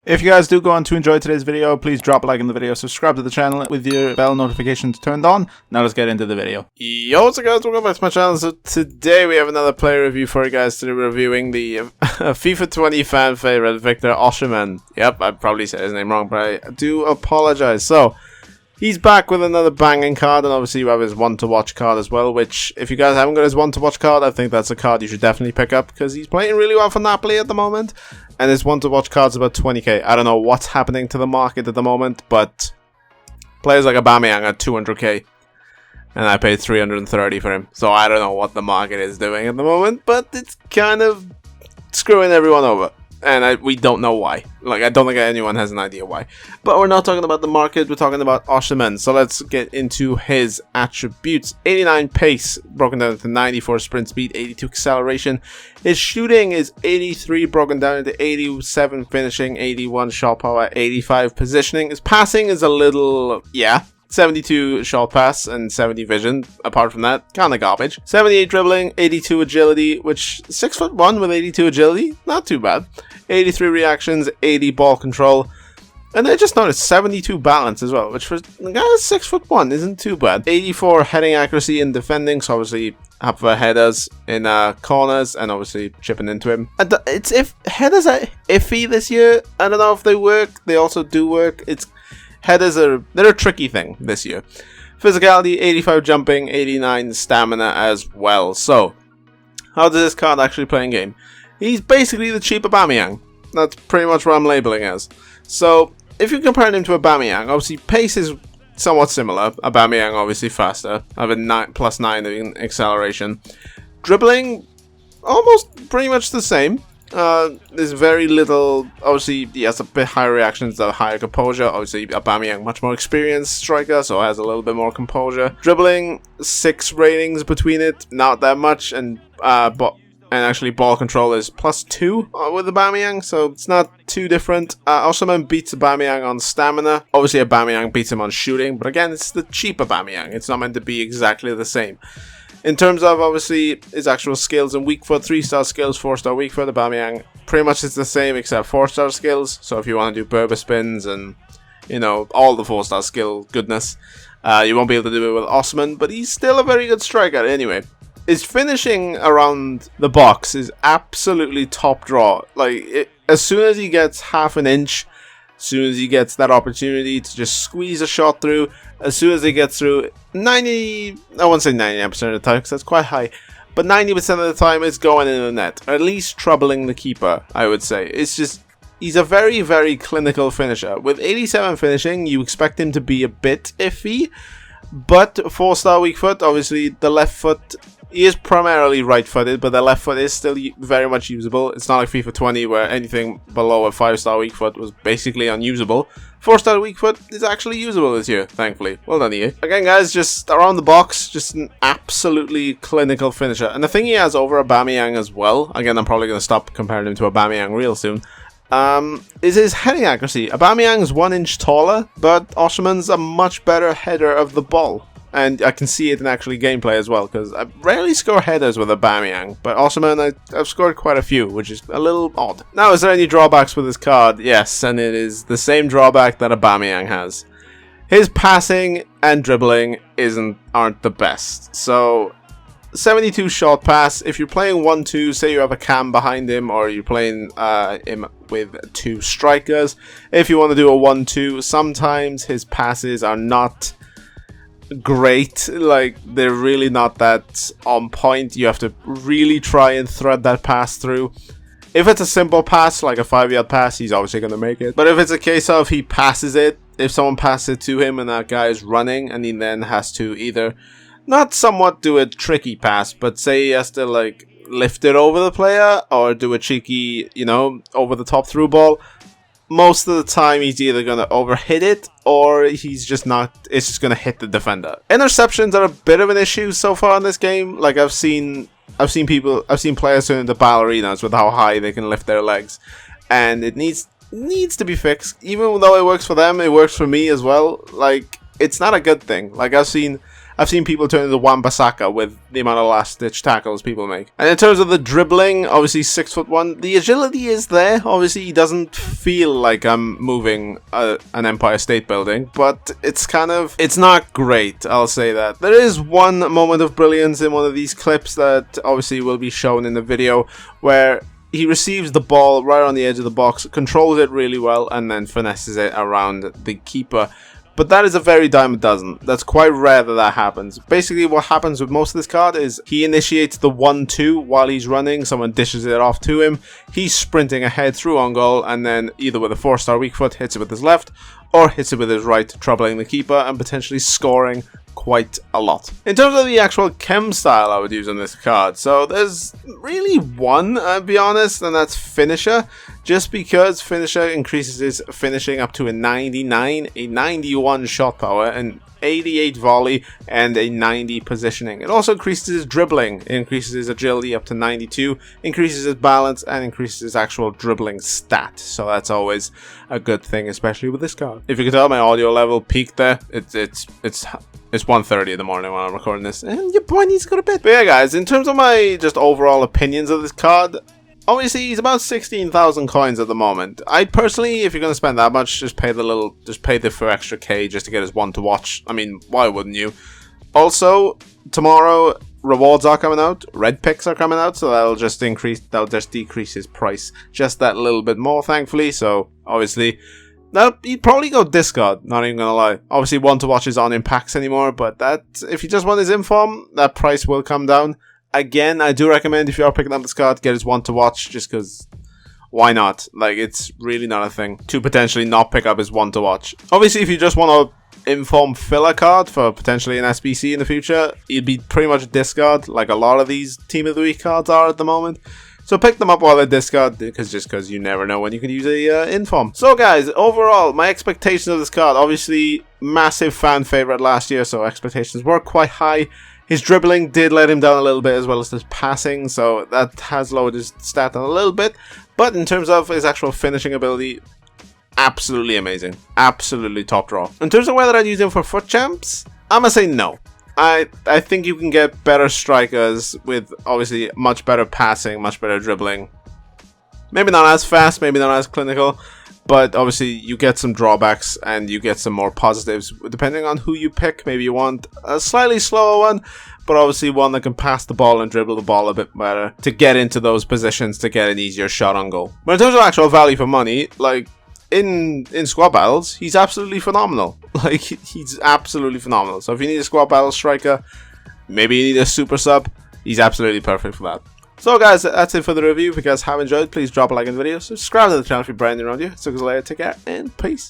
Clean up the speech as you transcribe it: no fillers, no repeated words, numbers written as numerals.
If you guys do go on to enjoy today's video, please drop a like in the video, subscribe to the channel with your bell notifications turned on. Now let's get into the video. Yo, what's up guys, welcome back to my channel. So today we have another player review for you guys. Today we're reviewing the FIFA 20 fan favorite, Victor Osimhen. Yep, I probably said his name wrong, but I do apologize. So, he's back with another banging card, and obviously you have his one to watch card as well, which, if you guys haven't got his one to watch card, I think that's a card you should definitely pick up, because he's playing really well for Napoli at the moment, and his one to watch card's about 20k. I don't know what's happening to the market at the moment, but players like Aubameyang are 200k, and I paid 330 for him, so I don't know what the market is doing at the moment, but it's kind of screwing everyone over. And we don't know why. Like, I don't think anyone has an idea why. But we're not talking about the market, we're talking about Osimhen. So let's get into his attributes. 89 pace, broken down into 94 sprint speed, 82 acceleration. His shooting is 83, broken down into 87 finishing, 81 shot power, 85 positioning. His passing is a little, 72 short pass and 70 vision. Apart from that, kind of garbage. 78 dribbling, 82 agility, which 6'1" with 82 agility, not too bad. 83 reactions, 80 ball control, and I just noticed 72 balance as well, which for the guy that's 6'1" isn't too bad. 84 heading accuracy and defending, so obviously have headers in corners and obviously chipping into him. And it's if headers are iffy this year. I don't know if they work. They also do work. Headers they're a tricky thing this year. Physicality, 85 jumping, 89 stamina as well. So, how does this card actually play in game? He's basically the cheap Aubameyang. That's pretty much what I'm labeling as. So, if you compare him to Aubameyang, obviously pace is somewhat similar. Aubameyang obviously faster, having +9 in acceleration. Dribbling, almost pretty much the same. There's very little, obviously he has a bit higher reactions, a higher composure. Obviously Aubameyang much more experienced striker, so has a little bit more composure. Dribbling, 6 ratings between it, not that much, and actually ball control is +2 with Aubameyang, so it's not too different. Osimhen beats Aubameyang on stamina. Obviously Aubameyang beats him on shooting, but again, it's the cheap Aubameyang. It's not meant to be exactly the same. In terms of, obviously, his actual skills and weak foot, 3-star skills, 4-star weak foot, Aubameyang pretty much is the same except 4-star skills. So if you want to do Berber spins and, you know, all the 4-star skill goodness, you won't be able to do it with Osimhen, but he's still a very good striker anyway. His finishing around the box is absolutely top draw. Like, as soon as he gets half an inch, as soon as he gets that opportunity to just squeeze a shot through, as soon as he gets through, I won't say 99% of the time because that's quite high, but 90% of the time it's going in the net, or at least troubling the keeper, I would say. It's just, he's a very, very clinical finisher. With 87 finishing, you expect him to be a bit iffy, but 4-star weak foot, obviously the left foot, he is primarily right-footed, but the left foot is still very much usable. It's not like FIFA 20 where anything below a 5-star weak foot was basically unusable. 4-star weak foot is actually usable this year, thankfully. Well done, EA. Again, guys, just around the box, just an absolutely clinical finisher. And the thing he has over Aubameyang as well, again, I'm probably going to stop comparing him to Aubameyang real soon, is his heading accuracy. Aubameyang's 1 inch taller, but Osimhen's a much better header of the ball. And I can see it in actually gameplay as well, because I rarely score headers with Aubameyang, but Osimhen, I've scored quite a few, which is a little odd. Now, is there any drawbacks with this card? Yes, and it is the same drawback that Aubameyang has. His passing and dribbling aren't the best. So, 72 short pass. If you're playing 1-2, say you have a cam behind him, or you're playing him with 2 strikers. If you want to do a 1-2, sometimes his passes are not great. Like, they're really not that on point. You have to really try and thread that pass through. If it's a simple pass, like a 5-yard pass, he's obviously going to make it. But if it's a case of he passes it, if someone passes it to him and that guy is running, and he then has to either not somewhat do a tricky pass, but say he has to like lift it over the player or do a cheeky, you know, over the top through ball, most of the time he's either going to overhit it or he's just not, it's just going to hit the defender. Interceptions are a bit of an issue so far in this game. Like, I've seen players turn into ballerinas with how high they can lift their legs, and it needs to be fixed. Even though it works for them, it works for me as well. Like, it's not a good thing. Like, I've seen I've seen people turn into Wan-Bissaka with the amount of last-ditch tackles people make. And in terms of the dribbling, obviously 6'1", the agility is there. Obviously, he doesn't feel like I'm moving an Empire State Building, but it's not great, I'll say that. There is one moment of brilliance in one of these clips that obviously will be shown in the video, where he receives the ball right on the edge of the box, controls it really well, and then finesses it around the keeper. But that is a very dime a dozen. That's quite rare that happens. Basically, what happens with most of this card is he initiates the 1-2 while he's running. Someone dishes it off to him. He's sprinting ahead through on goal, and then either with a 4-star weak foot, hits it with his left, or hits it with his right, troubling the keeper and potentially scoring quite a lot. In terms of the actual chem style I would use on this card, so there's really one, I'll be honest, and that's Finisher. Just because Finisher increases his finishing up to a 99, a 91 shot power, an 88 volley, and a 90 positioning. It also increases his dribbling, it increases his agility up to 92, increases his balance, and increases his actual dribbling stat. So that's always a good thing, especially with this card. If you can tell, my audio level peaked there. It's 1:30 in the morning when I'm recording this, and your boy needs to go to bed. But yeah, guys, in terms of my just overall opinions of this card, obviously he's about 16,000 coins at the moment. I personally, if you're going to spend that much, just pay the for extra K just to get his one to watch. I mean, why wouldn't you? Also, tomorrow rewards are coming out, red picks are coming out, so that'll just decrease his price just that little bit more, thankfully. So obviously, he'd probably go discard, not even gonna lie. Obviously, one to watch is on in packs anymore, but that, if you just want his inform, that price will come down. Again, I do recommend, if you are picking up this card, get his one to watch, just because why not? Like, it's really not a thing to potentially not pick up his one to watch. Obviously, if you just want to inform filler card for potentially an SBC in the future, you'd be pretty much a discard, like a lot of these Team of the Week cards are at the moment. So pick them up while they're discard, because you never know when you can use a inform. So guys, overall, my expectations of this card, obviously massive fan favorite last year, so expectations were quite high. His dribbling did let him down a little bit, as well as his passing, so that has lowered his stat down a little bit. But in terms of his actual finishing ability, absolutely amazing. Absolutely top draw. In terms of whether I'd use him for foot champs, I'm gonna say no. I think you can get better strikers with obviously much better passing, much better dribbling. Maybe not as fast, maybe not as clinical, but obviously you get some drawbacks and you get some more positives depending on who you pick. Maybe you want a slightly slower one, but obviously one that can pass the ball and dribble the ball a bit better to get into those positions to get an easier shot on goal. But in terms of actual value for money, like in squad battles, he's absolutely phenomenal. Like, he's absolutely phenomenal. So if you need a squad battle striker, maybe you need a super sub, he's absolutely perfect for that. So guys, that's it for the review. If you guys have enjoyed, please drop a like on the video, subscribe to the channel if you're brand new around here. So guys, later, take care, and peace.